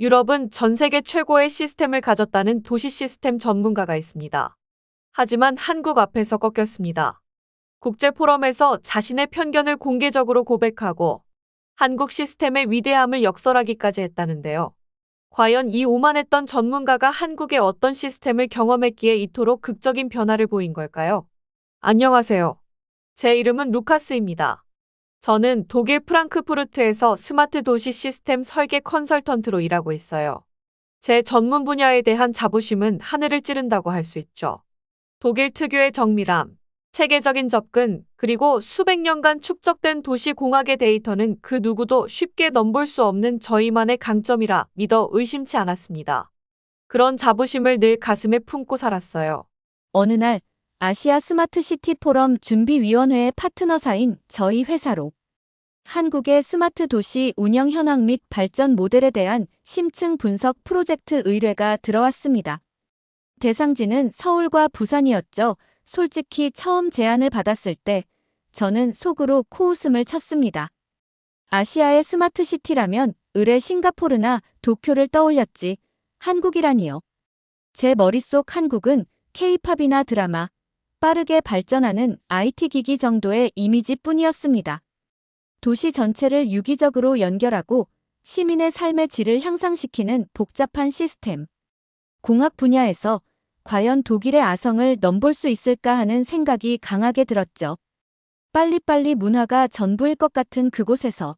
유럽은 전 세계 최고의 시스템을 가졌다는 도시 시스템 전문가가 있습니다. 하지만 한국 앞에서 꺾였습니다. 국제 포럼에서 자신의 편견을 공개적으로 고백하고 한국 시스템의 위대함을 역설하기까지 했다는데요. 과연 이 오만했던 전문가가 한국의 어떤 시스템을 경험했기에 이토록 극적인 변화를 보인 걸까요? 안녕하세요. 제 이름은 루카스입니다. 저는 독일 프랑크푸르트에서 스마트 도시 시스템 설계 컨설턴트로 일하고 있어요. 제 전문 분야에 대한 자부심은 하늘을 찌른다고 할 수 있죠. 독일 특유의 정밀함, 체계적인 접근, 그리고 수백 년간 축적된 도시 공학의 데이터는 그 누구도 쉽게 넘볼 수 없는 저희만의 강점이라 믿어 의심치 않았습니다. 그런 자부심을 늘 가슴에 품고 살았어요. 어느 날 아시아 스마트시티 포럼 준비위원회의 파트너사인 저희 회사로 한국의 스마트 도시 운영 현황 및 발전 모델에 대한 심층 분석 프로젝트 의뢰가 들어왔습니다. 대상지는 서울과 부산이었죠. 솔직히 처음 제안을 받았을 때 저는 속으로 코웃음을 쳤습니다. 아시아의 스마트시티라면 의뢰 싱가포르나 도쿄를 떠올렸지 한국이라니요. 제 머릿속 한국은 K-팝이나 드라마, 빠르게 발전하는 IT 기기 정도의 이미지뿐이었습니다. 도시 전체를 유기적으로 연결하고 시민의 삶의 질을 향상시키는 복잡한 시스템. 공학 분야에서 과연 독일의 아성을 넘볼 수 있을까 하는 생각이 강하게 들었죠. 빨리빨리 문화가 전부일 것 같은 그곳에서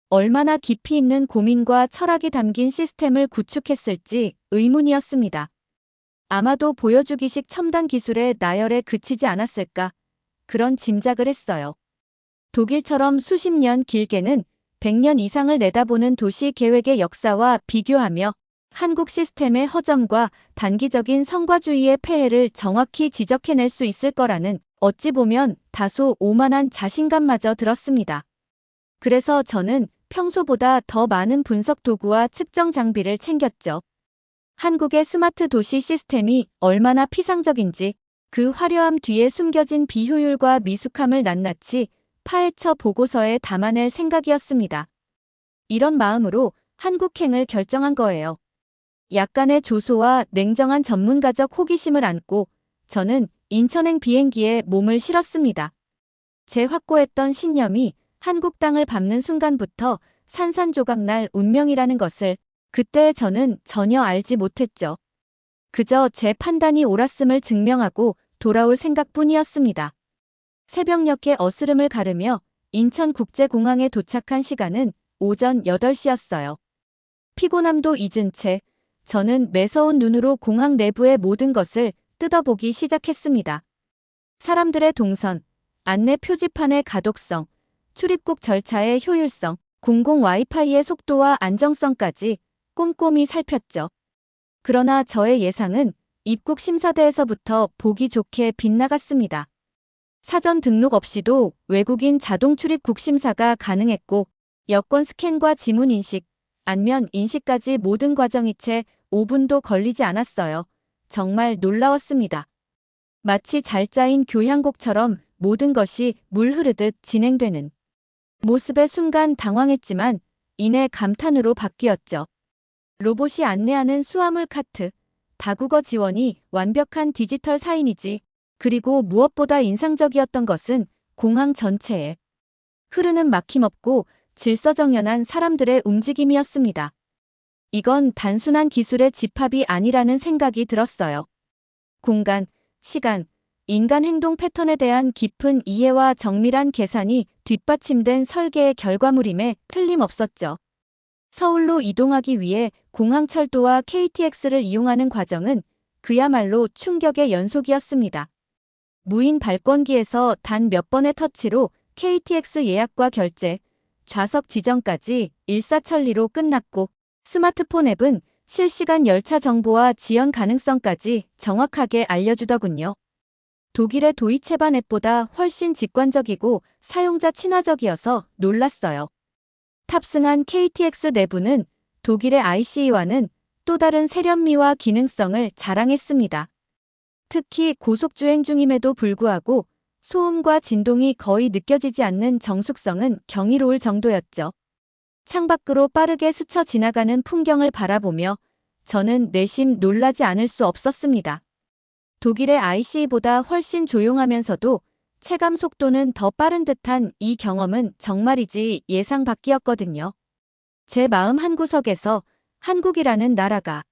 얼마나 깊이 있는 고민과 철학이 담긴 시스템을 구축했을지 의문이었습니다. 아마도 보여주기식 첨단 기술의 나열에 그치지 않았을까 그런 짐작을 했어요. 독일처럼 수십 년 길게는 100년 이상을 내다보는 도시 계획의 역사와 비교하며 한국 시스템의 허점과 단기적인 성과주의의 폐해를 정확히 지적해낼 수 있을 거라는 어찌 보면 다소 오만한 자신감마저 들었습니다. 그래서 저는 평소보다 더 많은 분석 도구와 측정 장비를 챙겼죠. 한국의 스마트 도시 시스템이 얼마나 피상적인지 그 화려함 뒤에 숨겨진 비효율과 미숙함을 낱낱이 파헤쳐 보고서에 담아낼 생각이었습니다. 이런 마음으로 한국행을 결정한 거예요. 약간의 조소와 냉정한 전문가적 호기심을 안고 저는 인천행 비행기에 몸을 실었습니다. 제 확고했던 신념이 한국 땅을 밟는 순간부터 산산조각 날 운명이라는 것을 그때 저는 전혀 알지 못했죠. 그저 제 판단이 옳았음을 증명하고 돌아올 생각뿐이었습니다. 새벽녘의 어스름을 가르며 인천국제공항에 도착한 시간은 오전 8시였어요. 피곤함도 잊은 채 저는 매서운 눈으로 공항 내부의 모든 것을 뜯어보기 시작했습니다. 사람들의 동선, 안내 표지판의 가독성, 출입국 절차의 효율성, 공공 와이파이의 속도와 안정성까지 꼼꼼히 살폈죠. 그러나 저의 예상은 입국 심사대에서부터 보기 좋게 빗나갔습니다. 사전 등록 없이도 외국인 자동 출입국 심사가 가능했고 여권 스캔과 지문 인식, 안면 인식까지 모든 과정이 채 5분도 걸리지 않았어요. 정말 놀라웠습니다. 마치 잘 짜인 교향곡처럼 모든 것이 물 흐르듯 진행되는 모습에 순간 당황했지만 이내 감탄으로 바뀌었죠. 로봇이 안내하는 수화물 카트, 다국어 지원이 완벽한 디지털 사인이지. 그리고 무엇보다 인상적이었던 것은 공항 전체에 흐르는 막힘없고 질서정연한 사람들의 움직임이었습니다. 이건 단순한 기술의 집합이 아니라는 생각이 들었어요. 공간, 시간, 인간 행동 패턴에 대한 깊은 이해와 정밀한 계산이 뒷받침된 설계의 결과물임에 틀림없었죠. 서울로 이동하기 위해 공항철도와 KTX를 이용하는 과정은 그야말로 충격의 연속이었습니다. 무인 발권기에서 단 몇 번의 터치로 KTX 예약과 결제, 좌석 지정까지 일사천리로 끝났고 스마트폰 앱은 실시간 열차 정보와 지연 가능성까지 정확하게 알려주더군요. 독일의 도이체반 앱보다 훨씬 직관적이고 사용자 친화적이어서 놀랐어요. 탑승한 KTX 내부는 독일의 ICE와는 또 다른 세련미와 기능성을 자랑했습니다. 특히 고속주행 중임에도 불구하고 소음과 진동이 거의 느껴지지 않는 정숙성은 경이로울 정도였죠. 창밖으로 빠르게 스쳐 지나가는 풍경을 바라보며 저는 내심 놀라지 않을 수 없었습니다. 독일의 IC보다 훨씬 조용하면서도 체감 속도는 더 빠른 듯한 이 경험은 정말이지 예상 밖이었거든요. 제 마음 한구석에서 한국이라는 나라가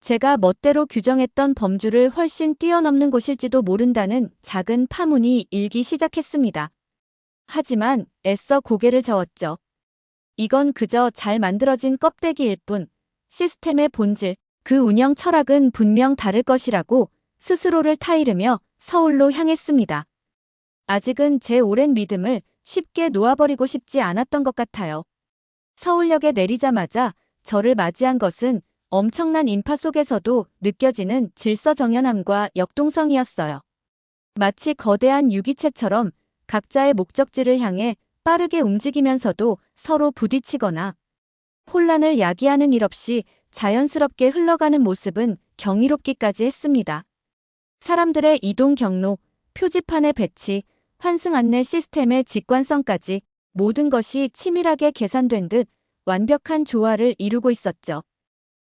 제가 멋대로 규정했던 범주를 훨씬 뛰어넘는 곳일지도 모른다는 작은 파문이 일기 시작했습니다. 하지만 애써 고개를 저었죠. 이건 그저 잘 만들어진 껍데기일 뿐 시스템의 본질, 그 운영 철학은 분명 다를 것이라고 스스로를 타이르며 서울로 향했습니다. 아직은 제 오랜 믿음을 쉽게 놓아버리고 싶지 않았던 것 같아요. 서울역에 내리자마자 저를 맞이한 것은 엄청난 인파 속에서도 느껴지는 질서정연함과 역동성이었어요. 마치 거대한 유기체처럼 각자의 목적지를 향해 빠르게 움직이면서도 서로 부딪히거나 혼란을 야기하는 일 없이 자연스럽게 흘러가는 모습은 경이롭기까지 했습니다. 사람들의 이동 경로, 표지판의 배치, 환승 안내 시스템의 직관성까지 모든 것이 치밀하게 계산된 듯 완벽한 조화를 이루고 있었죠.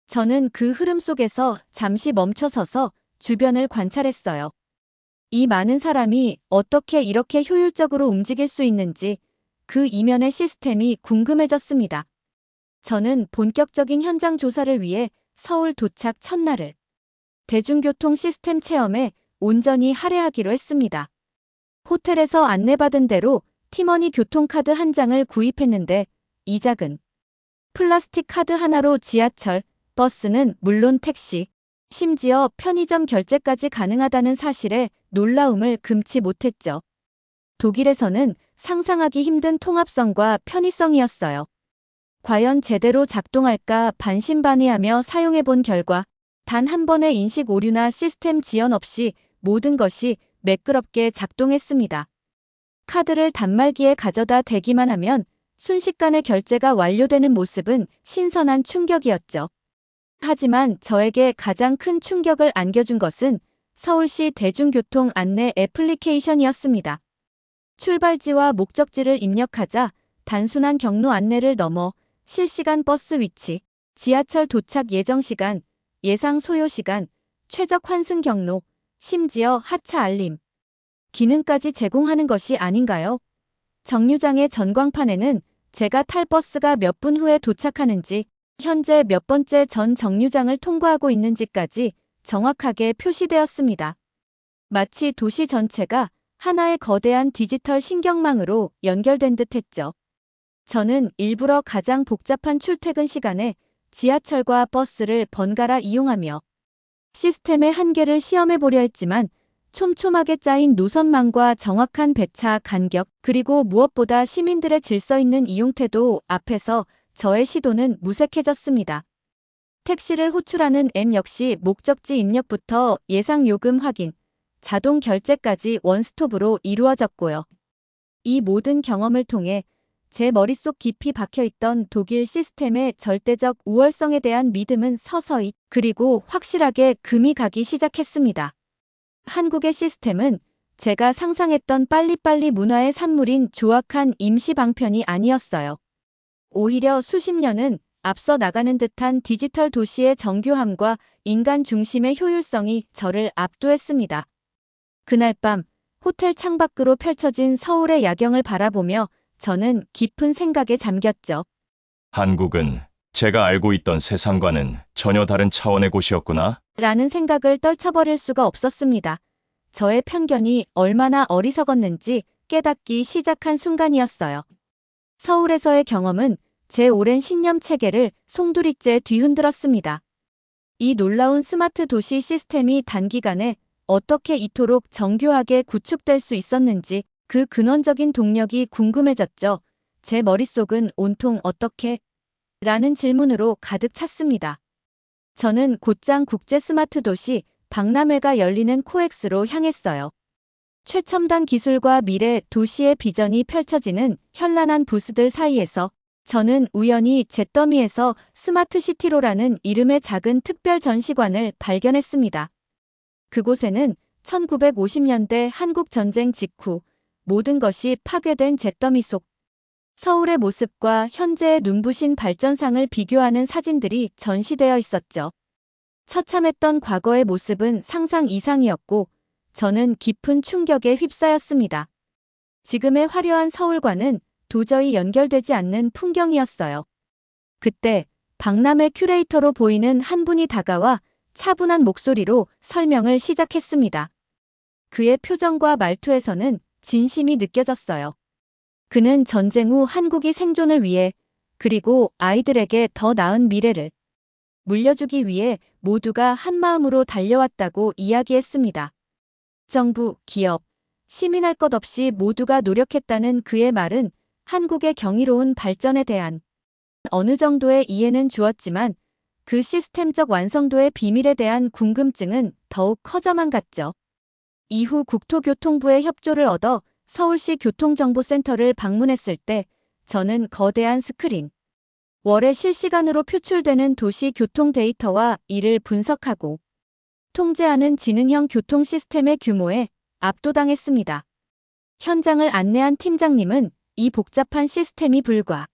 저는 그 흐름 속에서 잠시 멈춰서서 주변을 관찰했어요. 이 많은 사람이 어떻게 이렇게 효율적으로 움직일 수 있는지 그 이면의 시스템이 궁금해졌습니다. 저는 본격적인 현장 조사를 위해 서울 도착 첫날을 대중교통 시스템 체험에 온전히 할애하기로 했습니다. 호텔에서 안내받은 대로 티머니 교통카드 한 장을 구입했는데 이 작은 플라스틱 카드 하나로 지하철, 버스는 물론 택시, 심지어 편의점 결제까지 가능하다는 사실에 놀라움을 금치 못했죠. 독일에서는 상상하기 힘든 통합성과 편의성이었어요. 과연 제대로 작동할까 반신반의하며 사용해본 결과 단 한 번의 인식 오류나 시스템 지연 없이 모든 것이 매끄럽게 작동했습니다. 카드를 단말기에 가져다 대기만 하면 순식간에 결제가 완료되는 모습은 신선한 충격이었죠. 하지만 저에게 가장 큰 충격을 안겨준 것은 서울시 대중교통 안내 애플리케이션이었습니다. 출발지와 목적지를 입력하자 단순한 경로 안내를 넘어 실시간 버스 위치, 지하철 도착 예정 시간, 예상 소요 시간, 최적 환승 경로, 심지어 하차 알림 기능까지 제공하는 것이 아닌가요? 정류장의 전광판에는 제가 탈 버스가 몇 분 후에 도착하는지, 현재 몇 번째 전 정류장을 통과하고 있는지까지 정확하게 표시되었습니다. 마치 도시 전체가 하나의 거대한 디지털 신경망으로 연결된 듯했죠. 저는 일부러 가장 복잡한 출퇴근 시간에 지하철과 버스를 번갈아 이용하며 시스템의 한계를 시험해보려 했지만 촘촘하게 짜인 노선망과 정확한 배차 간격, 그리고 무엇보다 시민들의 질서 있는 이용 태도 앞에서 저의 시도는 무색해졌습니다. 택시를 호출하는 앱 역시 목적지 입력부터 예상 요금 확인, 자동 결제까지 원스톱으로 이루어졌고요. 이 모든 경험을 통해 제 머릿속 깊이 박혀있던 독일 시스템의 절대적 우월성에 대한 믿음은 서서히 그리고 확실하게 금이 가기 시작했습니다. 한국의 시스템은 제가 상상했던 빨리빨리 문화의 산물인 조악한 임시 방편이 아니었어요. 오히려 수십 년은 앞서 나가는 듯한 디지털 도시의 정교함과 인간 중심의 효율성이 저를 압도했습니다. 그날 밤 호텔 창밖으로 펼쳐진 서울의 야경을 바라보며 저는 깊은 생각에 잠겼죠. 한국은 제가 알고 있던 세상과는 전혀 다른 차원의 곳이었구나. 라는 생각을 떨쳐버릴 수가 없었습니다. 저의 편견이 얼마나 어리석었는지 깨닫기 시작한 순간이었어요. 서울에서의 경험은 제 오랜 신념 체계를 송두리째 뒤흔들었습니다. 이 놀라운 스마트 도시 시스템이 단기간에 어떻게 이토록 정교하게 구축될 수 있었는지 그 근원적인 동력이 궁금해졌죠. 제 머릿속은 온통 어떻게? 라는 질문으로 가득 찼습니다. 저는 곧장 국제 스마트 도시 박람회가 열리는 코엑스로 향했어요. 최첨단 기술과 미래 도시의 비전이 펼쳐지는 현란한 부스들 사이에서 저는 우연히 잿더미에서 스마트시티로라는 이름의 작은 특별 전시관을 발견했습니다. 그곳에는 1950년대 한국 전쟁 직후 모든 것이 파괴된 잿더미 속 서울의 모습과 현재의 눈부신 발전상을 비교하는 사진들이 전시되어 있었죠. 처참했던 과거의 모습은 상상 이상이었고 저는 깊은 충격에 휩싸였습니다. 지금의 화려한 서울과는 도저히 연결되지 않는 풍경이었어요. 그때 박람회 큐레이터로 보이는 한 분이 다가와 차분한 목소리로 설명을 시작했습니다. 그의 표정과 말투에서는 진심이 느껴졌어요. 그는 전쟁 후 한국이 생존을 위해 그리고 아이들에게 더 나은 미래를 물려주기 위해 모두가 한마음으로 달려왔다고 이야기했습니다. 정부, 기업, 시민할 것 없이 모두가 노력했다는 그의 말은 한국의 경이로운 발전에 대한 어느 정도의 이해는 주었지만 그 시스템적 완성도의 비밀에 대한 궁금증은 더욱 커져만 갔죠. 이후 국토교통부의 협조를 얻어 서울시 교통정보센터를 방문했을 때 저는 거대한 스크린, 월에 실시간으로 표출되는 도시 교통 데이터와 이를 분석하고 통제하는 지능형 교통 시스템의 규모에 압도당했습니다. 현장을 안내한 팀장님은 이 복잡한 시스템이 불과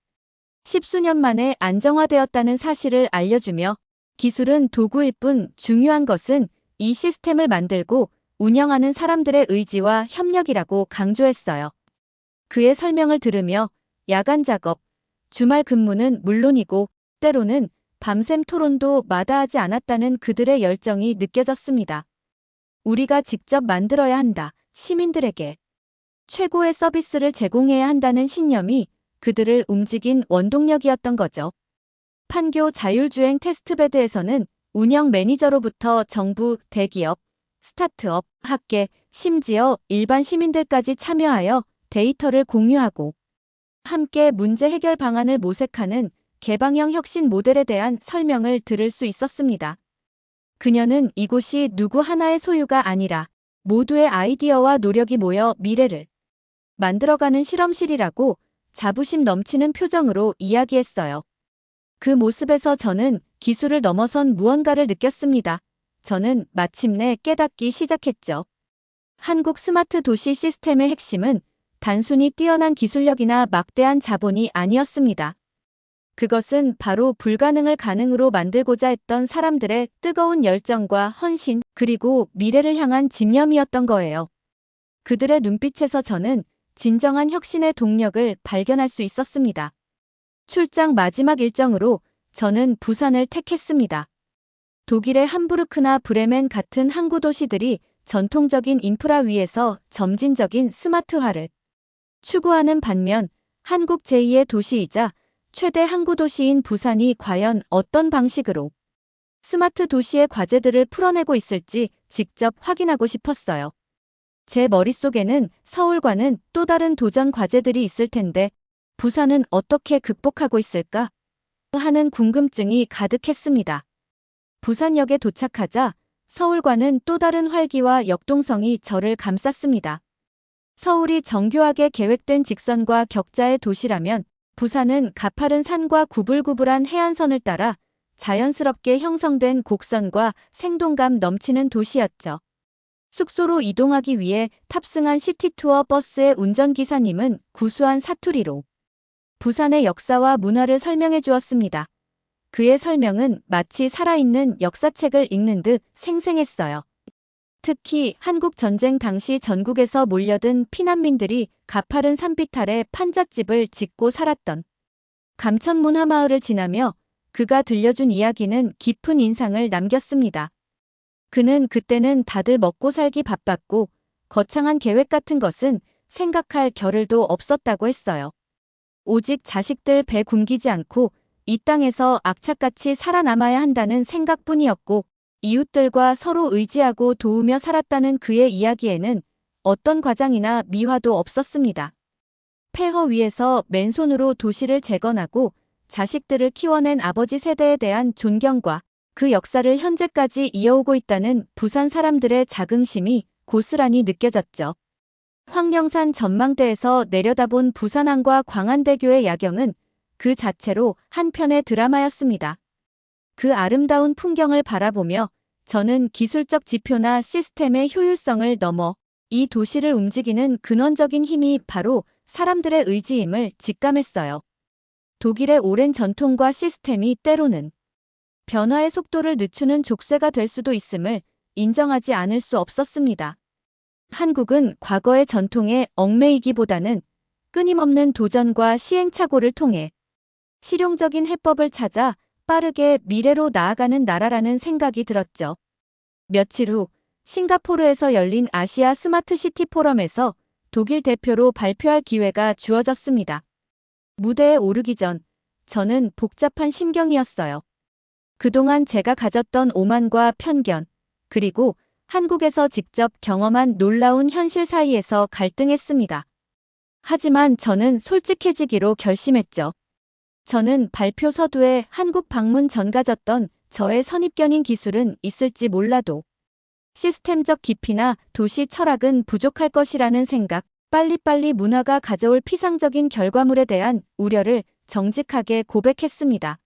10수년 만에 안정화되었다는 사실을 알려주며 기술은 도구일 뿐 중요한 것은 이 시스템을 만들고 운영하는 사람들의 의지와 협력이라고 강조했어요. 그의 설명을 들으며 야간 작업, 주말 근무는 물론이고 때로는 밤샘 토론도 마다하지 않았다는 그들의 열정이 느껴졌습니다. 우리가 직접 만들어야 한다. 시민들에게 최고의 서비스를 제공해야 한다는 신념이 그들을 움직인 원동력이었던 거죠. 판교 자율주행 테스트베드에서는 운영 매니저로부터 정부, 대기업, 스타트업, 학계, 심지어 일반 시민들까지 참여하여 데이터를 공유하고 함께 문제 해결 방안을 모색하는 개방형 혁신 모델에 대한 설명을 들을 수 있었습니다. 그녀는 이곳이 누구 하나의 소유가 아니라 모두의 아이디어와 노력이 모여 미래를 만들어가는 실험실이라고 자부심 넘치는 표정으로 이야기했어요. 그 모습에서 저는 기술을 넘어선 무언가를 느꼈습니다. 저는 마침내 깨닫기 시작했죠. 한국 스마트 도시 시스템의 핵심은 단순히 뛰어난 기술력이나 막대한 자본이 아니었습니다. 그것은 바로 불가능을 가능으로 만들고자 했던 사람들의 뜨거운 열정과 헌신, 그리고 미래를 향한 집념이었던 거예요. 그들의 눈빛에서 저는 진정한 혁신의 동력을 발견할 수 있었습니다. 출장 마지막 일정으로 저는 부산을 택했습니다. 독일의 함부르크나 브레멘 같은 항구 도시들이 전통적인 인프라 위에서 점진적인 스마트화를 추구하는 반면 한국 제2의 도시이자 최대 항구 도시인 부산이 과연 어떤 방식으로 스마트 도시의 과제들을 풀어내고 있을지 직접 확인하고 싶었어요. 제 머릿속에는 서울과는 또 다른 도전 과제들이 있을 텐데 부산은 어떻게 극복하고 있을까 하는 궁금증이 가득했습니다. 부산역에 도착하자 서울과는 또 다른 활기와 역동성이 저를 감쌌습니다. 서울이 정교하게 계획된 직선과 격자의 도시라면 부산은 가파른 산과 구불구불한 해안선을 따라 자연스럽게 형성된 곡선과 생동감 넘치는 도시였죠. 숙소로 이동하기 위해 탑승한 시티투어 버스의 운전기사님은 구수한 사투리로 부산의 역사와 문화를 설명해 주었습니다. 그의 설명은 마치 살아있는 역사책을 읽는 듯 생생했어요. 특히 한국 전쟁 당시 전국에서 몰려든 피난민들이 가파른 산빛 아래 판잣집을 짓고 살았던 감천문화마을을 지나며 그가 들려준 이야기는 깊은 인상을 남겼습니다. 그는 그때는 다들 먹고 살기 바빴고 거창한 계획 같은 것은 생각할 겨를도 없었다고 했어요. 오직 자식들 배 굶기지 않고 이 땅에서 악착같이 살아남아야 한다는 생각뿐이었고 이웃들과 서로 의지하고 도우며 살았다는 그의 이야기에는 어떤 과장이나 미화도 없었습니다. 폐허 위에서 맨손으로 도시를 재건하고 자식들을 키워낸 아버지 세대에 대한 존경과 그 역사를 현재까지 이어오고 있다는 부산 사람들의 자긍심이 고스란히 느껴졌죠. 황령산 전망대에서 내려다본 부산항과 광안대교의 야경은 그 자체로 한 편의 드라마였습니다. 그 아름다운 풍경을 바라보며 저는 기술적 지표나 시스템의 효율성을 넘어 이 도시를 움직이는 근원적인 힘이 바로 사람들의 의지임을 직감했어요. 독일의 오랜 전통과 시스템이 때로는 변화의 속도를 늦추는 족쇄가 될 수도 있음을 인정하지 않을 수 없었습니다. 한국은 과거의 전통에 얽매이기보다는 끊임없는 도전과 시행착오를 통해 실용적인 해법을 찾아 빠르게 미래로 나아가는 나라라는 생각이 들었죠. 며칠 후 싱가포르에서 열린 아시아 스마트 시티 포럼에서 독일 대표로 발표할 기회가 주어졌습니다. 무대에 오르기 전 저는 복잡한 심경이었어요. 그동안 제가 가졌던 오만과 편견, 그리고 한국에서 직접 경험한 놀라운 현실 사이에서 갈등했습니다. 하지만 저는 솔직해지기로 결심했죠. 저는 발표 서두에 한국 방문 전 가졌던 저의 선입견인 기술은 있을지 몰라도 시스템적 깊이나 도시 철학은 부족할 것이라는 생각, 빨리빨리 문화가 가져올 피상적인 결과물에 대한 우려를 정직하게 고백했습니다.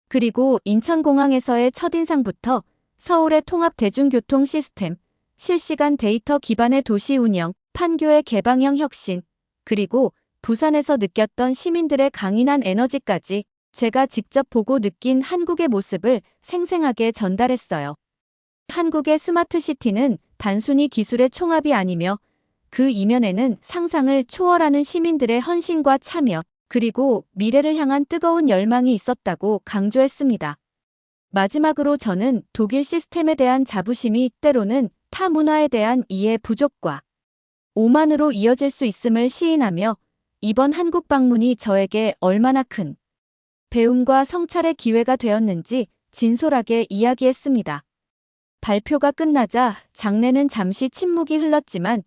그리고 인천공항에서의 첫인상부터 서울의 통합 대중교통 시스템, 실시간 데이터 기반의 도시 운영, 판교의 개방형 혁신, 그리고 부산에서 느꼈던 시민들의 강인한 에너지까지 제가 직접 보고 느낀 한국의 모습을 생생하게 전달했어요. 한국의 스마트 시티는 단순히 기술의 총합이 아니며 그 이면에는 상상을 초월하는 시민들의 헌신과 참여, 그리고 미래를 향한 뜨거운 열망이 있었다고 강조했습니다. 마지막으로 저는 독일 시스템에 대한 자부심이 때로는 타 문화에 대한 이해 부족과 오만으로 이어질 수 있음을 시인하며 이번 한국 방문이 저에게 얼마나 큰 배움과 성찰의 기회가 되었는지 진솔하게 이야기했습니다. 발표가 끝나자 장내는 잠시 침묵이 흘렀지만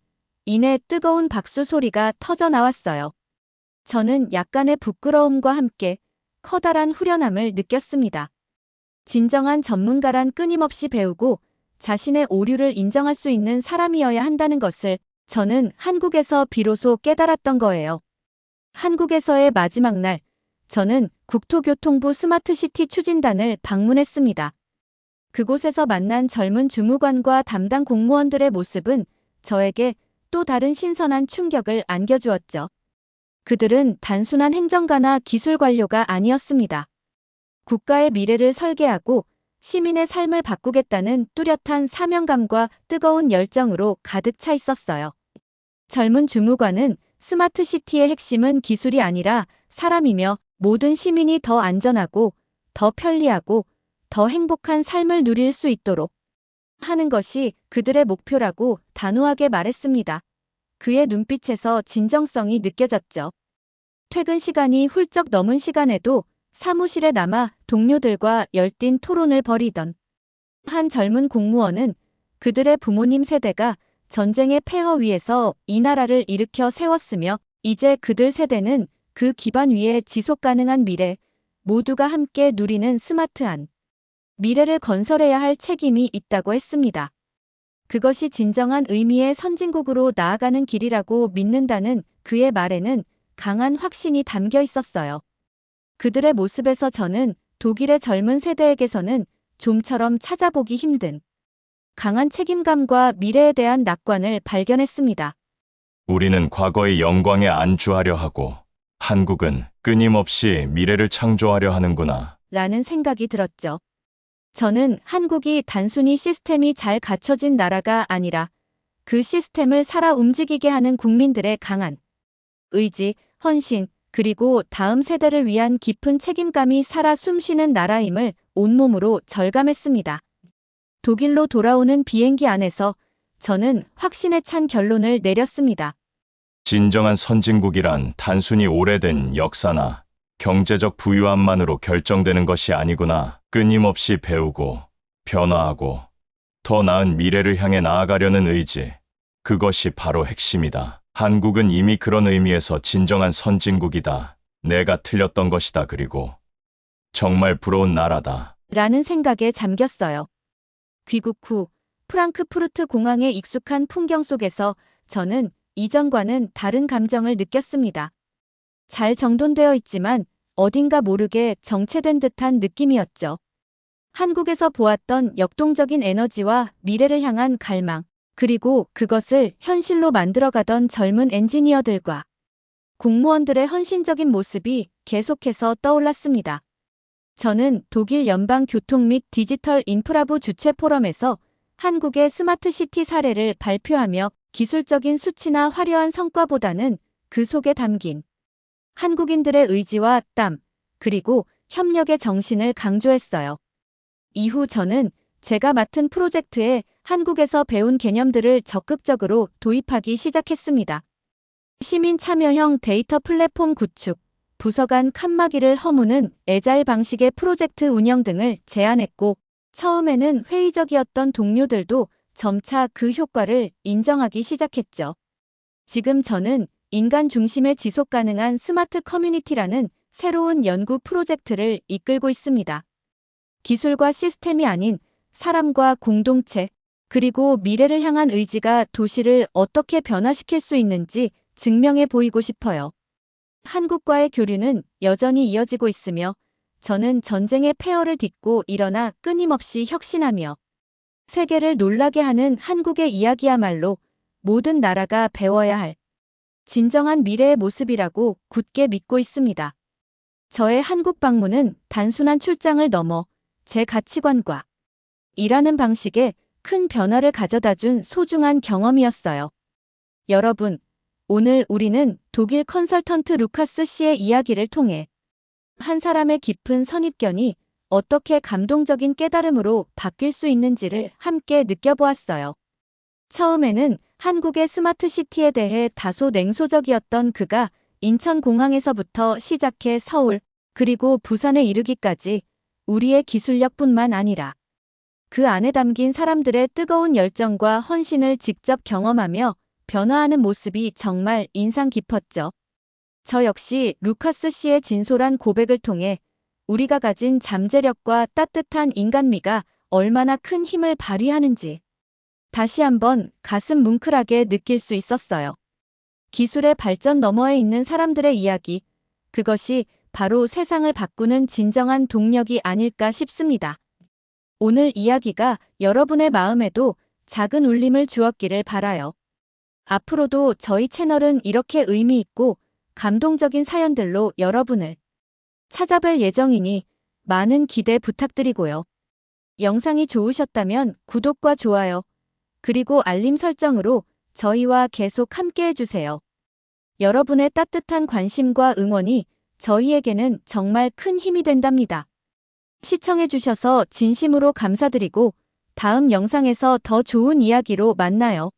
이내 뜨거운 박수 소리가 터져 나왔어요. 저는 약간의 부끄러움과 함께 커다란 후련함을 느꼈습니다. 진정한 전문가란 끊임없이 배우고 자신의 오류를 인정할 수 있는 사람이어야 한다는 것을 저는 한국에서 비로소 깨달았던 거예요. 한국에서의 마지막 날, 저는 국토교통부 스마트시티 추진단을 방문했습니다. 그곳에서 만난 젊은 주무관과 담당 공무원들의 모습은 저에게 또 다른 신선한 충격을 안겨주었죠. 그들은 단순한 행정가나 기술 관료가 아니었습니다. 국가의 미래를 설계하고 시민의 삶을 바꾸겠다는 뚜렷한 사명감과 뜨거운 열정으로 가득 차 있었어요. 젊은 주무관은 스마트 시티의 핵심은 기술이 아니라 사람이며 모든 시민이 더 안전하고 더 편리하고 더 행복한 삶을 누릴 수 있도록 하는 것이 그들의 목표라고 단호하게 말했습니다. 그의 눈빛에서 진정성이 느껴졌죠. 퇴근 시간이 훌쩍 넘은 시간에도 사무실에 남아 동료들과 열띤 토론을 벌이던 한 젊은 공무원은 그들의 부모님 세대가 전쟁의 폐허 위에서 이 나라를 일으켜 세웠으며 이제 그들 세대는 그 기반 위에 지속 가능한 미래, 모두가 함께 누리는 스마트한 미래를 건설해야 할 책임이 있다고 했습니다. 그것이 진정한 의미의 선진국으로 나아가는 길이라고 믿는다는 그의 말에는 강한 확신이 담겨 있었어요. 그들의 모습에서 저는 독일의 젊은 세대에게서는 좀처럼 찾아보기 힘든 강한 책임감과 미래에 대한 낙관을 발견했습니다. 우리는 과거의 영광에 안주하려 하고 한국은 끊임없이 미래를 창조하려 하는구나. 라는 생각이 들었죠. 저는 한국이 단순히 시스템이 잘 갖춰진 나라가 아니라 그 시스템을 살아 움직이게 하는 국민들의 강한 의지, 헌신, 그리고 다음 세대를 위한 깊은 책임감이 살아 숨쉬는 나라임을 온몸으로 절감했습니다. 독일로 돌아오는 비행기 안에서 저는 확신에 찬 결론을 내렸습니다. 진정한 선진국이란 단순히 오래된 역사나 경제적 부유함만으로 결정되는 것이 아니구나. 끊임없이 배우고 변화하고 더 나은 미래를 향해 나아가려는 의지. 그것이 바로 핵심이다. 한국은 이미 그런 의미에서 진정한 선진국이다. 내가 틀렸던 것이다. 그리고 정말 부러운 나라다. 라는 생각에 잠겼어요. 귀국 후 프랑크푸르트 공항의 익숙한 풍경 속에서 저는 이전과는 다른 감정을 느꼈습니다. 잘 정돈되어 있지만 어딘가 모르게 정체된 듯한 느낌이었죠. 한국에서 보았던 역동적인 에너지와 미래를 향한 갈망, 그리고 그것을 현실로 만들어가던 젊은 엔지니어들과 공무원들의 헌신적인 모습이 계속해서 떠올랐습니다. 저는 독일 연방교통 및 디지털 인프라부 주최 포럼에서 한국의 스마트시티 사례를 발표하며 기술적인 수치나 화려한 성과보다는 그 속에 담긴 한국인들의 의지와 땀, 그리고 협력의 정신을 강조했어요. 이후 저는 제가 맡은 프로젝트에 한국에서 배운 개념들을 적극적으로 도입하기 시작했습니다. 시민 참여형 데이터 플랫폼 구축, 부서 간 칸막이를 허무는 애자일 방식의 프로젝트 운영 등을 제안했고, 처음에는 회의적이었던 동료들도 점차 그 효과를 인정하기 시작했죠. 지금 저는 인간 중심의 지속 가능한 스마트 커뮤니티라는 새로운 연구 프로젝트를 이끌고 있습니다. 기술과 시스템이 아닌 사람과 공동체, 그리고 미래를 향한 의지가 도시를 어떻게 변화시킬 수 있는지 증명해 보이고 싶어요. 한국과의 교류는 여전히 이어지고 있으며 저는 전쟁의 폐허를 딛고 일어나 끊임없이 혁신하며 세계를 놀라게 하는 한국의 이야기야말로 모든 나라가 배워야 할 진정한 미래의 모습이라고 굳게 믿고 있습니다. 저의 한국 방문은 단순한 출장을 넘어 제 가치관과 일하는 방식에 큰 변화를 가져다 준 소중한 경험이었어요. 여러분, 오늘 우리는 독일 컨설턴트 루카스 씨의 이야기를 통해 한 사람의 깊은 선입견이 어떻게 감동적인 깨달음으로 바뀔 수 있는지를 함께 느껴보았어요. 처음에는 한국의 스마트시티에 대해 다소 냉소적이었던 그가 인천공항에서부터 시작해 서울, 그리고 부산에 이르기까지 우리의 기술력뿐만 아니라 그 안에 담긴 사람들의 뜨거운 열정과 헌신을 직접 경험하며 변화하는 모습이 정말 인상 깊었죠. 저 역시 루카스 씨의 진솔한 고백을 통해 우리가 가진 잠재력과 따뜻한 인간미가 얼마나 큰 힘을 발휘하는지 다시 한번 가슴 뭉클하게 느낄 수 있었어요. 기술의 발전 너머에 있는 사람들의 이야기, 그것이 바로 세상을 바꾸는 진정한 동력이 아닐까 싶습니다. 오늘 이야기가 여러분의 마음에도 작은 울림을 주었기를 바라요. 앞으로도 저희 채널은 이렇게 의미 있고 감동적인 사연들로 여러분을 찾아뵐 예정이니 많은 기대 부탁드리고요. 영상이 좋으셨다면 구독과 좋아요, 그리고 알림 설정으로 저희와 계속 함께 해주세요. 여러분의 따뜻한 관심과 응원이 저희에게는 정말 큰 힘이 된답니다. 시청해주셔서 진심으로 감사드리고 다음 영상에서 더 좋은 이야기로 만나요.